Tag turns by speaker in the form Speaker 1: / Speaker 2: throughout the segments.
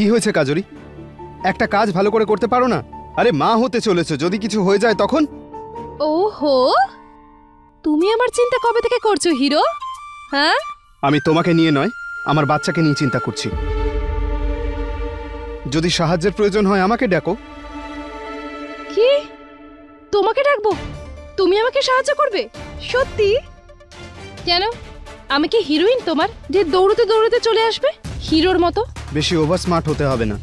Speaker 1: কি হয়েছে কাজরি? একটা কাজ ভালো করে করতে পারো না? আরে মা হতে চলেছে, যদি কিছু হয়ে যায় তখন?
Speaker 2: ওহো, তুমি আমার চিন্তা কবে থেকে করছো হিরো? হ্যাঁ,
Speaker 1: আমি তোমাকে নিয়ে নয়, আমার বাচ্চাকে নিয়ে চিন্তা করছি। যদি সাহায্যের প্রয়োজন হয় আমাকে ডাকো।
Speaker 2: কি? তোমাকে ডাকবো? তুমি আমাকে সাহায্য করবে? সত্যি? কেন, আমি কি হিরোইন তোমার যে দৌড়তে দৌড়তে চলে আসবে হিরোর মতো?
Speaker 1: বেশি ওভার স্মার্ট হতে হবে না।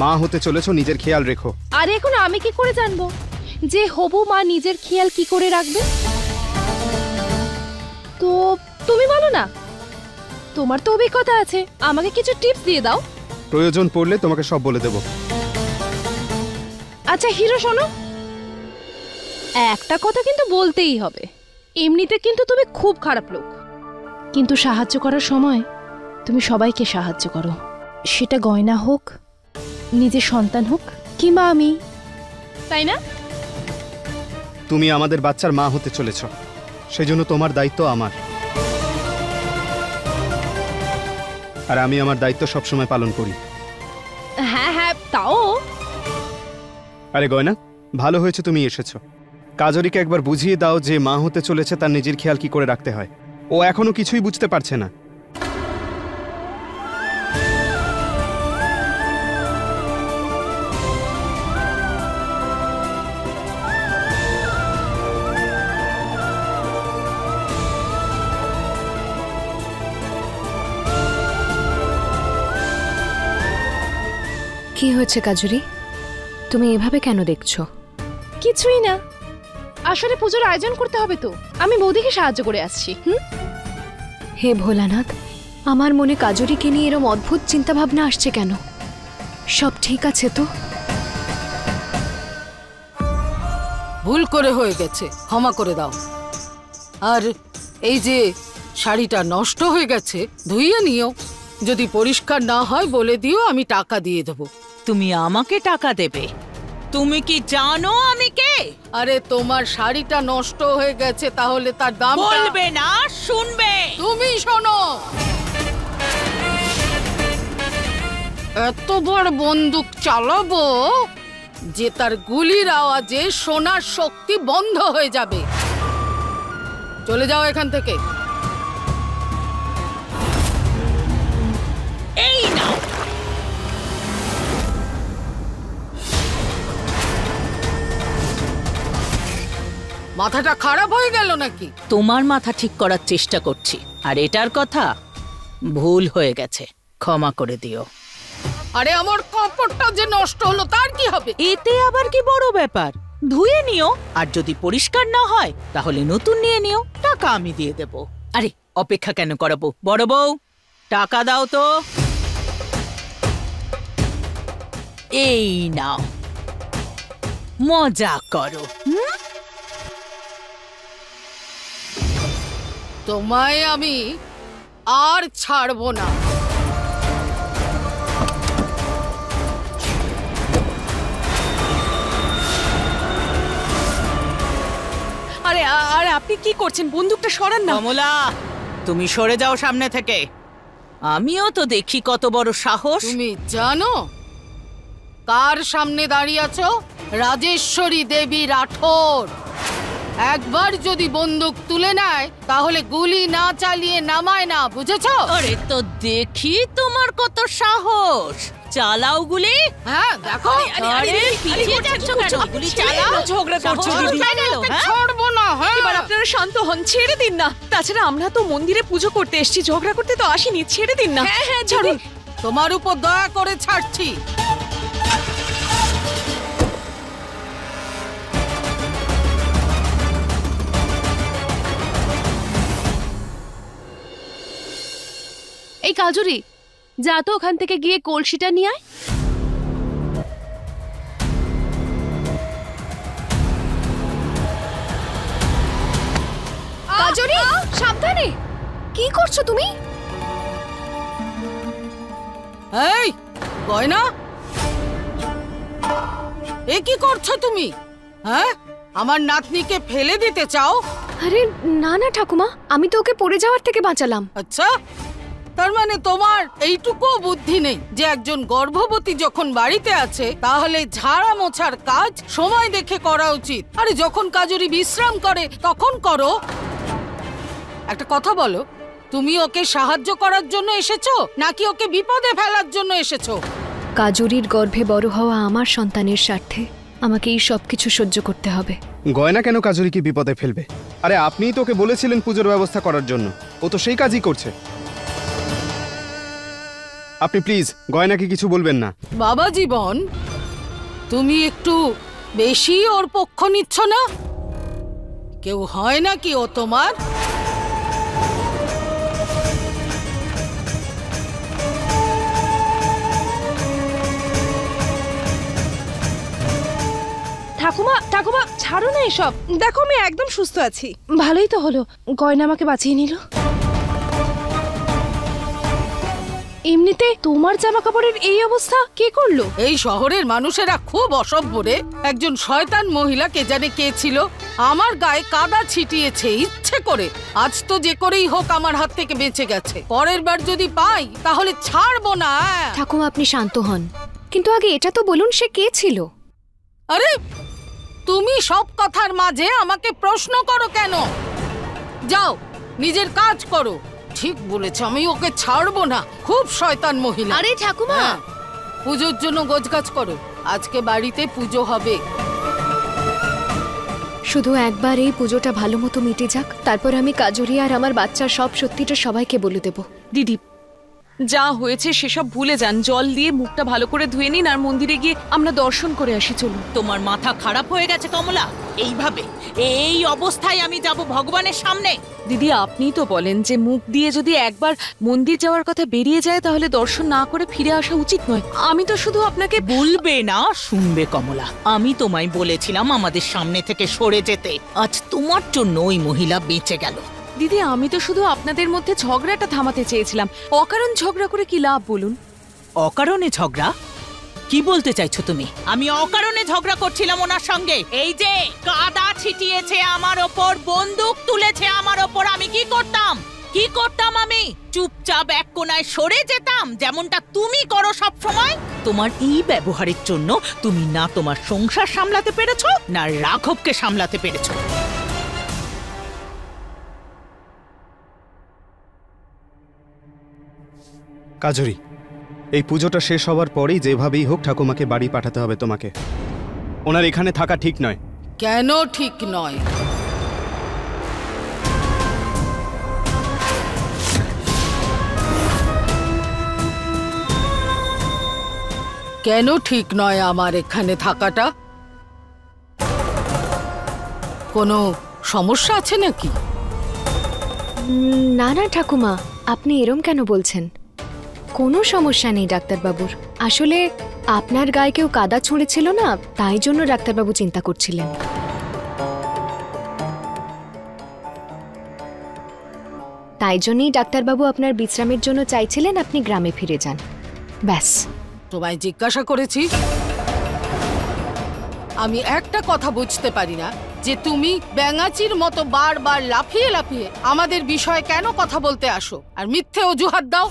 Speaker 1: মা হতে চলেছো, নিজের খেয়াল রেখো।
Speaker 2: আর এখন আমি কি করে জানবো যে হবু মা নিজের খেয়াল কি করে রাখবে? তো তুমি বলো না, তোমার তো অভিজ্ঞতা আছে, আমাকে কিছু টিপস দিয়ে দাও।
Speaker 1: প্রয়োজন পড়লে তোমাকে সব বলে দেব।
Speaker 2: আচ্ছা হিরো শোনো, একটা কথা কিন্তু বলতেই হবে, এমনিতে কিন্তু তুমি খুব খারাপ লোক, কিন্তু সাহায্য করার সময় তুমি সবাইকে সাহায্য করো, সেটা গয়না হোক, নিজের সন্তান হোক কিংবা আমি, তাই না?
Speaker 1: তুমি আমাদের বাচ্চার মা হতে চলেছ, সেজন্য তোমার দায়িত্ব আমার, আর আমি আমার দায়িত্ব সবসময় পালন করি।
Speaker 2: হ্যাঁ হ্যাঁ, তাও।
Speaker 1: আরে গয়না, ভালো হয়েছে তুমি এসেছো। কাজরিকে একবার বুঝিয়ে দাও যে মা হতে চলেছে তার নিজের খেয়াল কি করে রাখতে হয়। ও এখনো কিছুই বুঝতে পারছে না।
Speaker 3: কি হয়েছে কাজরি? তুমি এভাবে কেন দেখছো?
Speaker 2: কিছুই না, আসলে পুজোর আয়োজন করতে হবে তো, আমি বৌদিকে সাহায্য করে আসছি।
Speaker 3: হে ভোলানাথ, আমার মনে কাজরিকে নিয়ে এরম অদ্ভুত চিন্তা ভাবনা আসছে কেন? সব ঠিক আছে তো?
Speaker 4: ভুল করে হয়ে গেছে, ক্ষমা করে দাও। আর এই যে শাড়িটা নষ্ট হয়ে গেছে, ধুইয়ে নিও। যদি পরিষ্কার না হয় বলে দিও, আমি টাকা দিয়ে দেবো।
Speaker 5: তুমি আমাকে টাকা দেবে? তুমি কি জানো আমি কে?
Speaker 4: আরে তোমার শাড়িটা নষ্ট হয়ে গেছে, তাহলে তার দাম
Speaker 5: বলবে না, শুনবে।
Speaker 4: তুমি শোনো, এতবার বন্দুক চালাবো যে তার গুলির আওয়াজে শোনার শক্তি বন্ধ হয়ে যাবে। চলে যাও এখান থেকে।
Speaker 5: এই নাও।
Speaker 4: মাথাটা খারাপ হয়ে গেল নাকি?
Speaker 5: তোমার মাথা ঠিক করার চেষ্টা করছি, আর এটার কথা ভুল হয়ে গেছে, ক্ষমা করে দিও।
Speaker 4: আরে আমার কাপড়টা যে নষ্ট হলো তার কি হবে?
Speaker 5: এতে আবার কি বড় ব্যাপার? ধুয়ে নিও, আর যদি পরিষ্কার না হয় তাহলে নতুন নিয়ে নিও, টাকা আমি দিয়ে দেব। আরে অপেক্ষা কেন করাবো? বড় বউ, টাকা দাও তো। এই নাও, মজা করো।
Speaker 4: তোমায় আমি আর ছাড়বো না।
Speaker 5: আরে আর আপনি কি করছেন? বন্দুকটা সরান না। কমলা, তুমি সরে যাও সামনে থেকে। আমিও তো দেখি কত বড় সাহস।
Speaker 4: তুমি জানো কার সামনে দাঁড়িয়ে আছো? রাজেশ্বরী দেবী রাঠোর। একবার যদি বন্দুক তুলে নেয় তাহলে গুলি না চালিয়ে নামায় না, বুঝেছো?
Speaker 5: আরে তো দেখি তোমার কত সাহস, চালাও গুলি।
Speaker 4: হ্যাঁ দেখো।
Speaker 5: আরে পিছিয়ে যাচ্ছ কেন? গুলি চালাও।
Speaker 6: ঝগড়া করছো দিদি।
Speaker 4: ছাড়বো না। হ্যাঁ
Speaker 6: এবার আপনারা শান্ত হন, ছেড়ে দিন না। তাছাড়া আমরা তো মন্দিরে পুজো করতে এসেছি, ঝগড়া করতে তো আসিনি, ছেড়ে দিন না।
Speaker 2: হ্যাঁ হ্যাঁ,
Speaker 6: ছাড়ুন।
Speaker 4: তোমার উপর দয়া করে ছাড়ছি।
Speaker 2: এই কাজরি, যা তো ওখান থেকে গিয়ে কলসিটা নিয়ে আয়।
Speaker 3: কাজরি, সাবধানে। কি করছো তুমি?
Speaker 4: এই গয়না, এ কি করছো তুমি? হ্যাঁ, আমার নাতনিকে ফেলে দিতে চাও?
Speaker 3: আরে না না ঠাকুমা, আমি তো ওকে পড়ে যাওয়ার থেকে বাঁচালাম।
Speaker 4: আচ্ছা, তার মানে তোমার এইটুকুও বুদ্ধি নেই যে একজন গর্ভবতী যখন বাড়িতে আছে তাহলে ঝাড়া মোছার কাজ সময় দেখে করা উচিত। আরে যখন কাজুরি বিশ্রাম করে তখন করো। একটা কথা বলো, তুমি ওকে সাহায্য করার জন্য এসেছো নাকি ওকে বিপদে ফেলার জন্য এসেছো?
Speaker 3: কাজুরির গর্ভে বড় হওয়া আমার সন্তানের স্বার্থে আমাকে এই সব কিছু সহ্য করতে হবে।
Speaker 1: গয়না কেন কাজরিকে বিপদে ফেলবে? আরে আপনিই তোকে বলেছিলেন পুজোর ব্যবস্থা করার জন্য, ও তো সেই কাজই করছে। আপনি প্লিজ গয়নাকে কিছু বলবেন না।
Speaker 4: বাবা জীবন, তুমি একটু বেশি ওর পক্ষ নিচ্ছ না? কেউ হয় নাকি ও তোমার?
Speaker 2: ঠাকুমা ঠাকুমা ছাড়ো না এসব। দেখো আমি একদম সুস্থ আছি। ভালোই তো হলো, গয়না আমাকে বাঁচিয়ে নিল। এমনিতে তোমার জামা কাপড়ের এই অবস্থা কে করলো?
Speaker 4: এই শহরের মানুষেরা খুব অসভ্য রে। একজন শয়তান মহিলা, কে জানে কে ছিল, আমার গায়ে কাদা ছিটিয়েছে ইচ্ছে করে। আজ তো যে করেই হোক আমার হাত থেকে বেঁচে গেছে, পরের বার যদি পাই তাহলে ছাড়বো না।
Speaker 3: ঠাকুমা আপনি শান্ত হন, কিন্তু আগে এটা তো বলুন সে কে ছিল?
Speaker 4: আরে তুমি সব কথার মাঝে আমাকে প্রশ্ন করো কেন? যাও নিজের কাজ করো। ঠিক বলেছ, আমি ওকে ছাড়বো না, খুব শয়তান মহিলা।
Speaker 2: আরে ঠাকুমা,
Speaker 4: পুজোর জন্য গোছগাছ করো, আজকে বাড়িতে পুজো হবে।
Speaker 3: শুধু একবার এই পুজোটা ভালো মতো মিটে যাক, তারপর আমি কাজুরি আর আমার বাচ্চার সব সত্যিটা সবাইকে বলে দেব।
Speaker 6: দিদি, যা হয়েছে সেসব ভুলে যান। জল দিয়ে মুখটা ভালো করে ধুয়ে নিন আর মন্দিরে গিয়ে আমরা দর্শন করে আসি। চলুন।
Speaker 5: তোমার মাথা খারাপ হয়ে গেছে কমলা? এইভাবে এই অবস্থায় আমি যাব ভগবানের সামনে?
Speaker 6: দিদি, আপনিই তো বলেন যে মুখ দিয়ে যদি একবার মন্দির যাওয়ার কথা বেরিয়ে যায় তাহলে দর্শন না করে ফিরে আসা উচিত নয়। আমি তো শুধু আপনাকে
Speaker 5: বলবে না, শুনবে কমলা। আমি তোমায় বলেছিলাম আমাদের সামনে থেকে সরে যেতে। আজ তোমার জন্য ওই মহিলা বেঁচে গেল।
Speaker 6: দিদি, আমি তো শুধু আপনাদের মধ্যে ঝগড়াটা থামাতে চেয়েছিলাম। অকারণ ঝগড়া করে কি লাভ বলুন?
Speaker 5: অকারণে ঝগড়া? কি বলতে চাইছো তুমি? আমি অকারণে ঝগড়া করছিলাম ওনার সঙ্গে? এই যে কাদা ছিটিয়েছে আমার ওপর, বন্দুক তুলেছে আমার ওপর, আমি কি করতাম? কি করতাম? আমি চুপচাপ এক কোণায় সরে যেতাম, যেমনটা তুমি করো সব সময়। তোমার এই ব্যবহারের জন্য তুমি না তোমার সংসার সামলাতে পেরেছো, না রাঘবকে সামলাতে পেরেছো।
Speaker 1: কাজরি, এই পুজোটা শেষ হওয়ার পরেই যেভাবেই হোক ঠাকুমাকে বাড়ি পাঠাতে হবে তোমাকে। ওনার এখানে থাকা ঠিক নয়।
Speaker 4: কেন ঠিক নয়? কেন ঠিক নয় আমার এখানে থাকাটা? কোনো সমস্যা আছে নাকি?
Speaker 3: না না ঠাকুমা, আপনি এরম কেন বলছেন? কোনো সমস্যা নেই ডাক্তারবাবুর। আসলে আপনার গায়ে কেউ কাদা ছুঁড়েছিল না, তাই জন্য ডাক্তারবাবু চিন্তা করছিলেন। তাই জন্যই ডাক্তারবাবু আপনার বিশ্রামের জন্য চাইছিলেন আপনি গ্রামে ফিরে যান। ব্যাস।
Speaker 4: তোমায় জিজ্ঞাসা করেছি। আমি একটা কথা বুঝতে পারি না যে তুমি ব্যাঙাচির মতো বারবার লাফিয়ে লাফিয়ে আমাদের বিষয়ে কেন কথা বলতে আসো আর মিথ্যে অজুহাত দাও।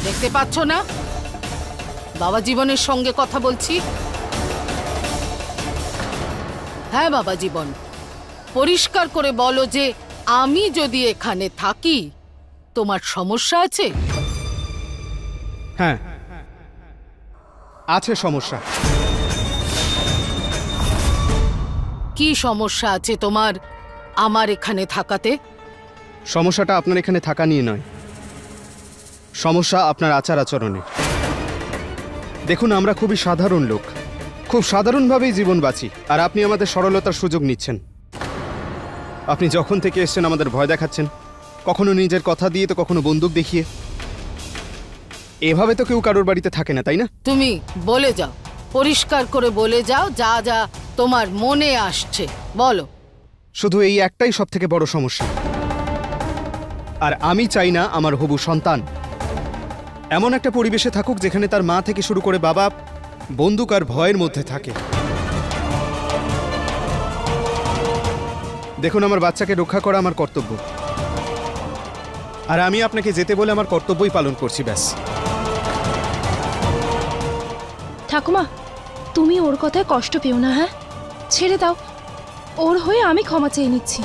Speaker 4: দেখতে পাচ্ছ না বাবা জীবনের সঙ্গে কথা বলছি? হ্যাঁ বাবা জীবন, পরিষ্কার করে বলো যে আমি যদি এখানে থাকি তোমার সমস্যা আছে?
Speaker 1: হ্যাঁ, আছে সমস্যা।
Speaker 4: কি সমস্যা আছে তোমার আমার এখানে থাকাতে?
Speaker 1: সমস্যাটা আপনার এখানে থাকা নিয়ে নয়, সমস্যা আপনার আচার আচরণে। দেখুন, আমরা খুবই সাধারণ লোক, খুব সাধারণভাবেই জীবন বাঁচি, আর আপনি আমাদের সরলতার সুযোগ নিচ্ছেন। আপনি যখন থেকে এসেছেন আমাদের ভয় দেখাচ্ছেন, কখনো নিজের কথা দিয়ে তো কখনো বন্দুক দেখিয়ে। এভাবে তো কেউ কারোর বাড়িতে থাকে না, তাই না?
Speaker 4: তুমি বলে যাও, পরিষ্কার করে বলে যাও যা যা তোমার মনে আসছে, বলো।
Speaker 1: শুধু এই একটাই সব থেকে বড় সমস্যা, আর আমি চাই না আমার হবু সন্তান এমন একটা পরিবেশে থাকুক যেখানে তার মা থেকে শুরু করে বাবা বন্দুক আর ভয়ের মধ্যে থাকে। দেখুন, আমার বাচ্চাকে রক্ষা করা আমার কর্তব্য, আর আমি আপনাকে যেতে বলে আমার কর্তব্যই পালন করছি, ব্যাস।
Speaker 2: ঠাকুমা, তুমি ওর কথায় কষ্ট পেও না, হ্যাঁ? ছেড়ে দাও, ওর হয়ে আমি ক্ষমা চেয়ে নিচ্ছি।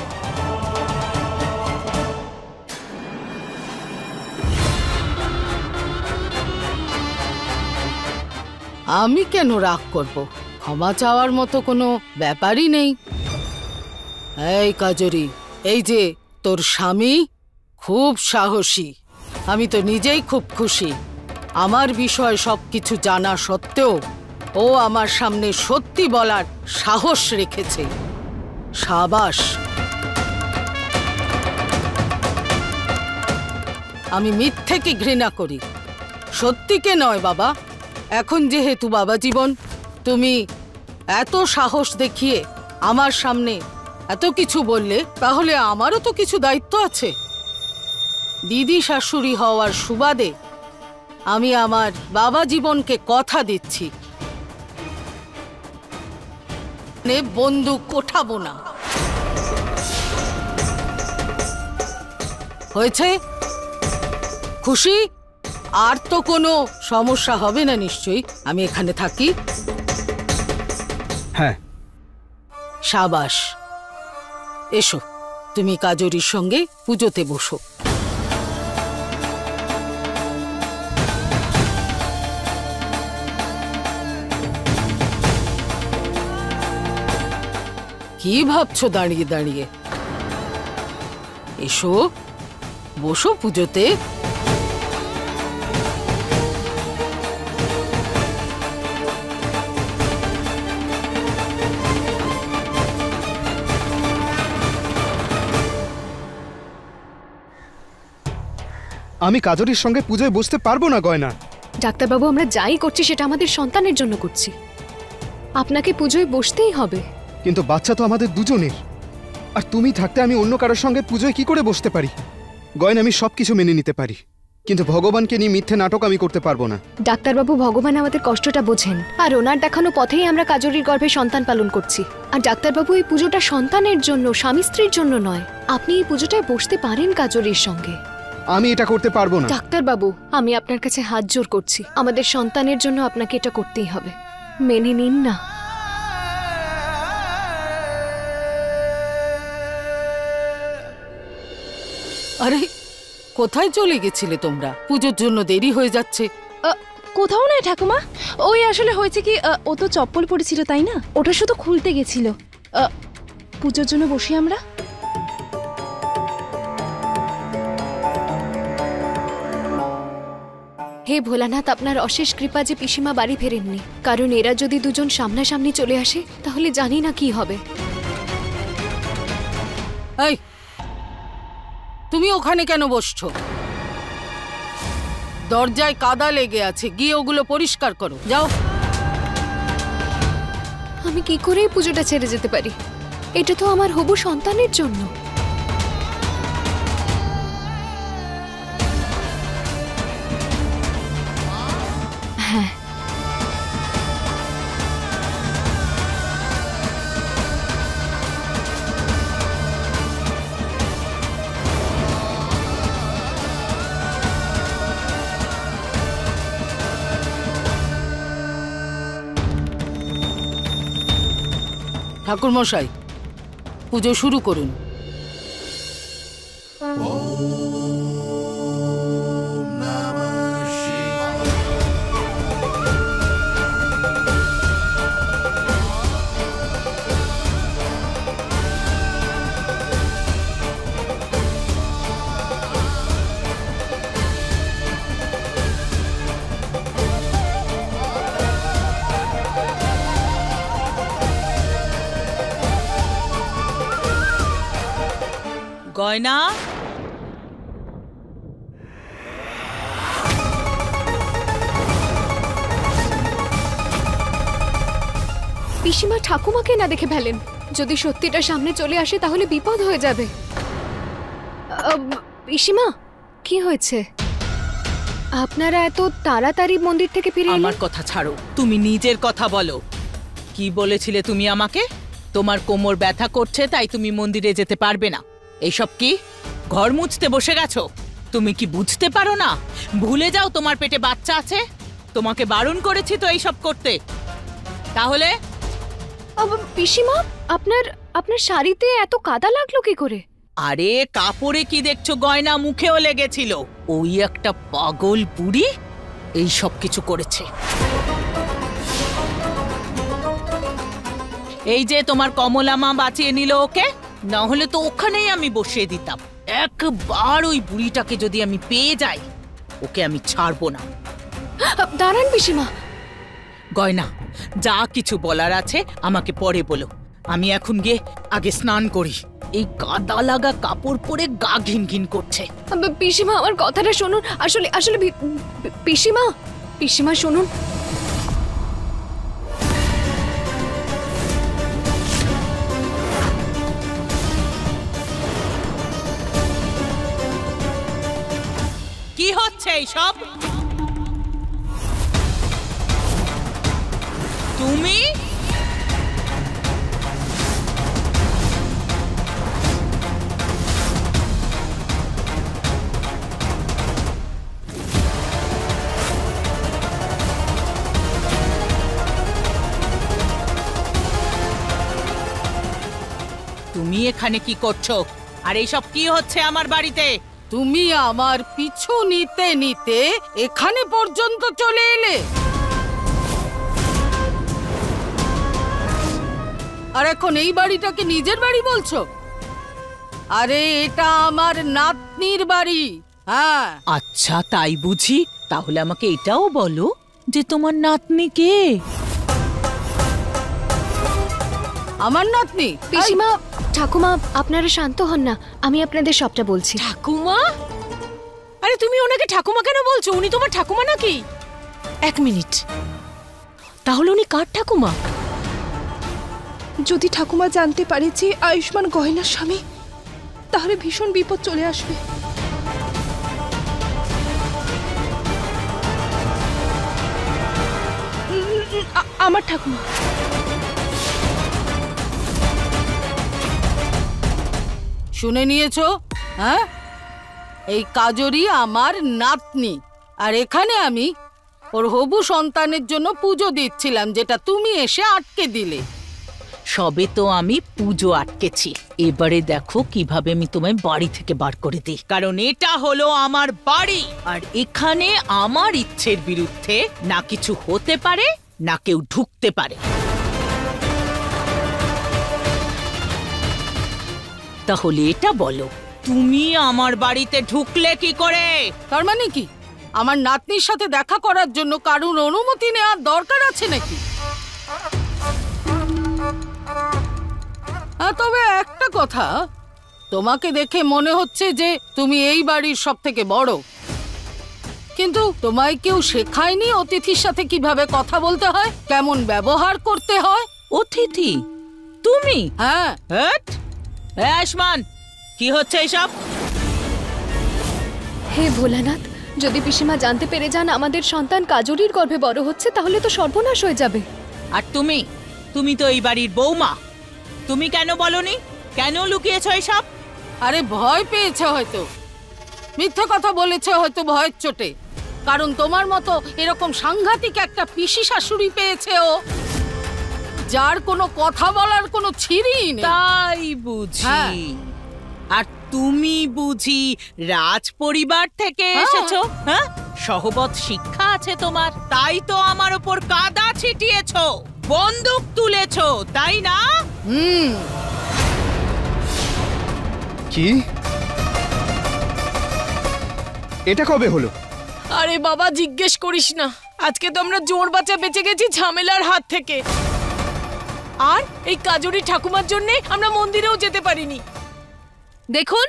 Speaker 4: আমি কেন রাগ করব? ক্ষমা চাওয়ার মতো কোনো ব্যাপারই নেই। এই কাজরি, এই যে তোর স্বামী খুব সাহসী। আমি তো নিজেই খুব খুশি। আমার বিষয়ে সবকিছু জানা সত্ত্বেও ও আমার সামনে সত্যি বলার সাহস রেখেছে। সাবাস। আমি মিথ্যেকে ঘৃণা করি, সত্যিকে নয় বাবা। এখন যেহেতু বাবা জীবন তুমি এত সাহস দেখিয়ে আমার সামনে এত কিছু বললে, তাহলে আমারও তো কিছু দায়িত্ব আছে। দিদি শাশুড়ি হওয়ার সুবাদে আমি আমার বাবা জীবনকে কথা দিচ্ছি, বন্দুক ওঠাবো না। হয়েছে? খুশি? আর তো কোনো সমস্যা হবে না নিশ্চয়ই? আমি এখানে থাকি?
Speaker 1: হ্যাঁ।
Speaker 4: সাবাস। এসো, তুমি কাজরির সঙ্গে পুজোতে বসো। কি ভাবছো দাঁড়িয়ে দাঁড়িয়ে? এসো, বসো পুজোতে।
Speaker 1: আমি কাজরির সঙ্গে পুজোয় বসতে পারবো না গয়না।
Speaker 3: ডাক্তারবাবু, আমরা যাই করছি সেটা আমাদের সন্তানের জন্য করছি। আপনাকে পুজোয় বসতেই হবে।
Speaker 1: কিন্তু বাচ্চা তো আমাদের দুজনের, আর তুমি থাকতে আমি অন্য কারোর সঙ্গে পুজোয় কি করে বসতে পারি? গয়না, আমি সবকিছু মেনে নিতে পারি, কিন্তু ভগবানকে নিয়ে মিথ্যে নাটক আমি করতে পারবো না।
Speaker 3: ডাক্তারবাবু, ভগবান আমাদের কষ্টটা বোঝেন, আর ওনার দেখানো পথেই আমরা কাজরির গর্ভে সন্তান পালন করছি। আর ডাক্তারবাবু, এই পুজোটা সন্তানের জন্য, স্বামী স্ত্রীর জন্য নয়। আপনি এই পুজোটায় বসতে পারেন কাজরির সঙ্গে।
Speaker 1: আমি এটা করতে পারবো না।
Speaker 3: ডাক্তারবাবু, আমি আপনার কাছে হাত জোর করছি, আমাদের সন্তানের জন্য আপনাকে এটা করতেই হবে। মেনে নিন না।
Speaker 4: আরে, কোথায় চলে গেছিলে তোমরা? পুজোর জন্য দেরি হয়ে যাচ্ছে।
Speaker 2: কোথাও নয় ঠাকুমা, ওই আসলে হয়েছে কি, ও তো চপ্পল পরেছিল তাই না, ওটা শুধু খুলতে গেছিল। পুজোর জন্য বসি আমরা।
Speaker 3: হে ভোলানাথ, আপনার অশেষ কৃপা যে পিসিমা বাড়ি ফেরেননি, কারণ এরা যদি দুজন সামনাসামনি চলে আসে তাহলে জানি না কি হবে।
Speaker 4: এই, তুমি ওখানে কেন বসছো? দরজায় কাদা লেগে আছে, গিয়ে ওগুলো পরিষ্কার করো, যাও।
Speaker 3: আমি কি করে এই পুজোটা ছেড়ে যেতে পারি? এটা তো আমার হবু সন্তানের জন্য। হ্যাঁ,
Speaker 4: ঠাকুরমশাই, পুজো শুরু করুন।
Speaker 5: গয়না,
Speaker 3: পিসিমা ঠাকুমাকে না দেখে ফেলেন। যদি সত্যিটা সামনে চলে আসে তাহলে বিপদ হয়ে যাবে। পিসিমা, কি হয়েছে? আপনারা এত তাড়াতাড়ি মন্দির থেকে ফিরে এলেন?
Speaker 5: আমার কথা ছাড়ো, তুমি নিজের কথা বলো। কি বলেছিলে তুমি আমাকে? তোমার কোমর ব্যথা করছে তাই তুমি মন্দিরে যেতে পারবে না। এইসব কি? ঘর মুছতে বসে গেছো? তুমি কি বুঝতে পারো না? ভুলে যাও তোমার পেটে বাচ্চা আছে। তোমাকে বারণ করেছি তো এইসব করতে। তাহলে
Speaker 3: পিসিমা, আপনার আপনার শাড়িতে এত কাদা লাগলো কি করে?
Speaker 5: আরে কাপড়ে কি দেখছো? গয়না মুখেও লেগেছিল। ওই একটা পাগল বুড়ি এই সব কিছু করেছে। এই যে তোমার কমলা মা বাঁচিয়ে নিল ওকে, না হলে তো ওখানেই আমি বসিয়ে দিতাম। একবার ওই বুড়িটাকে যদি আমি পেয়ে যাই, ওকে আমি ছাড়বো না।
Speaker 3: দাঁড়ান পিসিমা।
Speaker 5: গয়না, যা কিছু বলার আছে আমাকে পরে বলো। আমি এখন গিয়ে আগে স্নান করি। এই কাদা লাগা কাপড় পরে গা ঘিন ঘিন করছে।
Speaker 3: পিসিমা, আমার কথাটা শুনুন। আসলে আসলে পিসিমা, পিসিমা শুনুন।
Speaker 5: কি হচ্ছে এইসব? তুমি তুমি এখানে কি করছো? আর এইসব কি হচ্ছে আমার বাড়িতে?
Speaker 4: তুমি আমার পিছু নিতে নিতে এখানে পর্যন্ত চলে এলে, আর এখন এই বাড়িটাকে নিজের বাড়ি বলছো? আরে এটা আমার নাতনির বাড়ি। হ্যাঁ।
Speaker 5: আচ্ছা তাই বুঝি? তাহলে আমাকে এটাও বলো যে তোমার নাতনি কে?
Speaker 4: আমার নাতনি?
Speaker 3: পিসিমা, ঠাকুমা, আপনারা শান্ত হন না, আমি আপনাদের সবটা বলছি।
Speaker 6: ঠাকুমা? আরে তুমি ওনাকে ঠাকুমা কেন বলছো? উনি তোমার ঠাকুমা নাকি? এক মিনিট, তাহলে উনি কার ঠাকুমা?
Speaker 2: যদি ঠাকুমা জানতে পারে যে আয়ুষ্মান গয়নার স্বামী, তাহলে ভীষণ বিপদ চলে আসবে। আমার ঠাকুমা।
Speaker 4: শুনে নিয়েছো? হ্যাঁ, এই কাজরি আমার নাতনি, আর এখানে আমি ওর হবু সন্তানের জন্য পুজো দিচ্ছিলাম, যেটা তুমি এসে আটকে দিলে।
Speaker 5: সবে তো আমি পুজো আটকেছি, এবারে দেখো কিভাবে আমি তোমায় বাড়ি থেকে বার করে দিই। কারণ এটা হলো আমার বাড়ি, আর এখানে আমার ইচ্ছের বিরুদ্ধে না কিছু হতে পারে, না কেউ ঢুকতে পারে। তাহলে এটা বলো, তুমি আমার বাড়িতে ঢুকলে কি করে?
Speaker 4: তার মানে কি আমার নাতনির সাথে দেখা করার জন্য কারুর অনুমতি নেওয়ার দরকার আছে নাকি? তবে একটা কথা, তোমাকে দেখে মনে হচ্ছে যে তুমি এই বাড়ির সব থেকে বড়, কিন্তু তোমায় কেউ শেখায়নি অতিথির সাথে কিভাবে কথা বলতে হয়, কেমন ব্যবহার করতে হয়।
Speaker 5: অতিথি তুমি?
Speaker 4: হ্যাঁ।
Speaker 5: হ্যাট, আয়ুষ্মান, কি হচ্ছে এসব?
Speaker 3: হে ভোলানাথ, যদি পিসিমা জানতে পেরে যান আমাদের সন্তান কাজরির গর্ভে বড় হচ্ছে, তাহলে তো সর্বনাশ হয়ে যাবে।
Speaker 5: আর তুমি তো এই বাড়ির বৌমা, তুমি কেন বলনি? কেন লুকিয়েছো এসব?
Speaker 4: আরে ভয় পেয়েছে হয়তো, মিথ্যা কথা বলেছে হয়তো ভয়ের চোটে। কারণ তোমার মতো এরকম সাংঘাতিক একটা পিসি শাশুড়ি পেয়েছে ও, যার কোনো কথা বলার কোনো ছিঁড়িই নেই।
Speaker 5: তাই বুঝি?
Speaker 4: হ্যাঁ।
Speaker 5: আর তুমি বুঝি রাজ পরিবার থেকে এসেছো? হ্যাঁ, সহবত শিক্ষা আছে তোমার, তাই তো আমার উপর কাদা ছিটিয়েছো, বন্দুক তুলেছো, তাই না?
Speaker 1: কি? এটা কবে হলো?
Speaker 6: আরে বাবা, জিজ্ঞেস করিস না। আজকে তো আমরা জোর বাচ্চা বেঁচে গেছি ঝামেলার হাত থেকে, আর এই কাজরি ঠাকুমার জন্য আমরা মন্দিরেও যেতে পারিনি।
Speaker 2: দেখুন,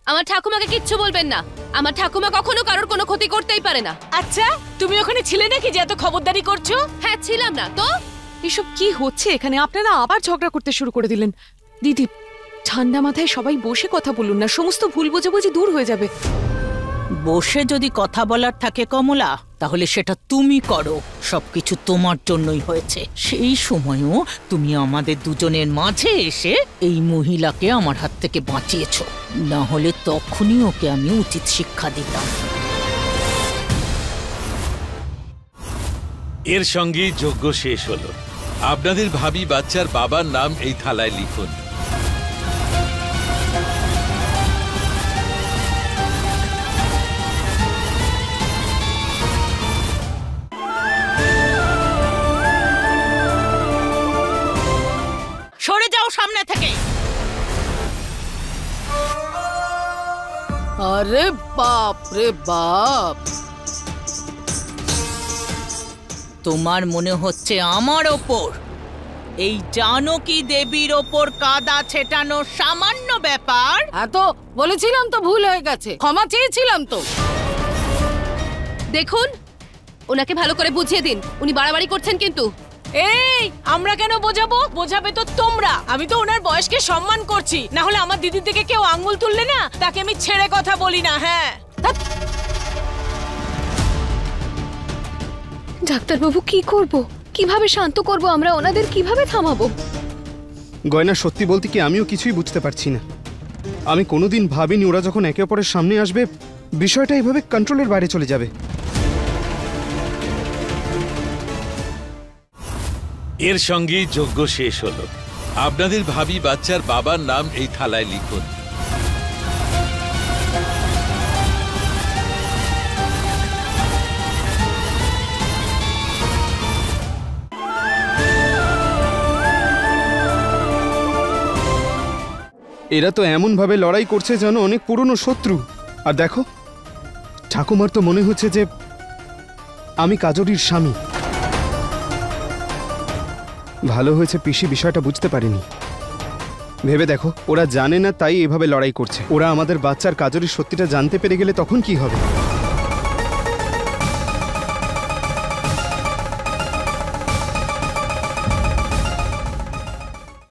Speaker 2: আমার ঠাকুমাকে কিচ্ছু বলবেন না। আমার ঠাকুমা কখনো কারোর কোনো ক্ষতি করতেই পারে না।
Speaker 6: আচ্ছা, তুমি ওখানে ছিলে নাকি যে এত খবরদারি করছো?
Speaker 2: হ্যাঁ, ছিলাম না তো।
Speaker 6: এসব কি হচ্ছে এখানে? আপনারা আবার ঝগড়া করতে শুরু করে দিলেন। দিদি, ঠান্ডা মাথায় সবাই বসে কথা বলুন না, সমস্ত ভুল বোঝাবুঝি দূর হয়ে যাবে।
Speaker 5: বসে যদি কথা বলার থাকে কমলা, তাহলে সেটা তুমি করো। সবকিছু তোমার জন্যই হয়েছে। সেই সময়ও তুমি আমাদের দুজনের মাঝে এসে এই মহিলাকে আমার হাত থেকে বাঁচিয়েছো, না হলে তখনই ওকে আমি উচিত শিক্ষা দিতাম।
Speaker 7: এর সঙ্গেই যজ্ঞ শেষ হলো। আপনাদের ভাবি বাচ্চার বাবার নাম এই থালায় লিখুন।
Speaker 5: সরে যাও সামনে থেকে।
Speaker 4: আরে বাপ রে বাপ,
Speaker 5: তোমার মনে হচ্ছে আমার ওপর এই জানকী দেবীর ওপর কাদা ছেটানো সামান্য ব্যাপার?
Speaker 4: এত বলেছিলাম তো, ভুল হয়ে গেছে, ক্ষমা চেয়েছিলাম তো।
Speaker 2: দেখুন, ওনাকে ভালো করে বুঝিয়ে দিন, উনি বাড়াবাড়ি করছেন কিন্তু।
Speaker 6: এই আমরা কেন বোঝাবো? বোঝাবে তো তোমরা। আমি তো ওনার বয়সকে সম্মান করছি, না হলে আমার দিদির দিকে কেউ আঙ্গুল তুললে না তাকে আমি ছেড়ে কথা বলি না। হ্যাঁ,
Speaker 3: ডাক্তারবাবু কি করব? কিভাবে শান্ত করব আমরা? ওনাদের কিভাবে থামাবো?
Speaker 1: গয়না, সত্যি বলতে কি আমিও কিছুই বুঝতে পারছি না। আমি কোনোদিন ভাবিনি ওরা যখন একে অপরের সামনে আসবে বিষয়টা এভাবে কন্ট্রোলের বাইরে চলে যাবে।
Speaker 7: এর সঙ্গেই যজ্ঞ শেষ হলো। আপনাদের ভাবি বাচ্চার বাবার নাম এই থালায় লিখুন।
Speaker 1: এরা তো এমনভাবে লড়াই করছে যেন অনেক পুরনো শত্রু। আর দেখো, ঠাকুমার তো মনে হচ্ছে যে আমি কাজরির স্বামী। ভালো হয়েছে পিসি বিষয়টা বুঝতে পারেনি। ভেবে দেখো, ওরা জানে না তাই এভাবে লড়াই করছে। ওরা আমাদের বাচ্চার কাজরির সত্যিটা জানতে পেরে গেলে তখন কি হবে?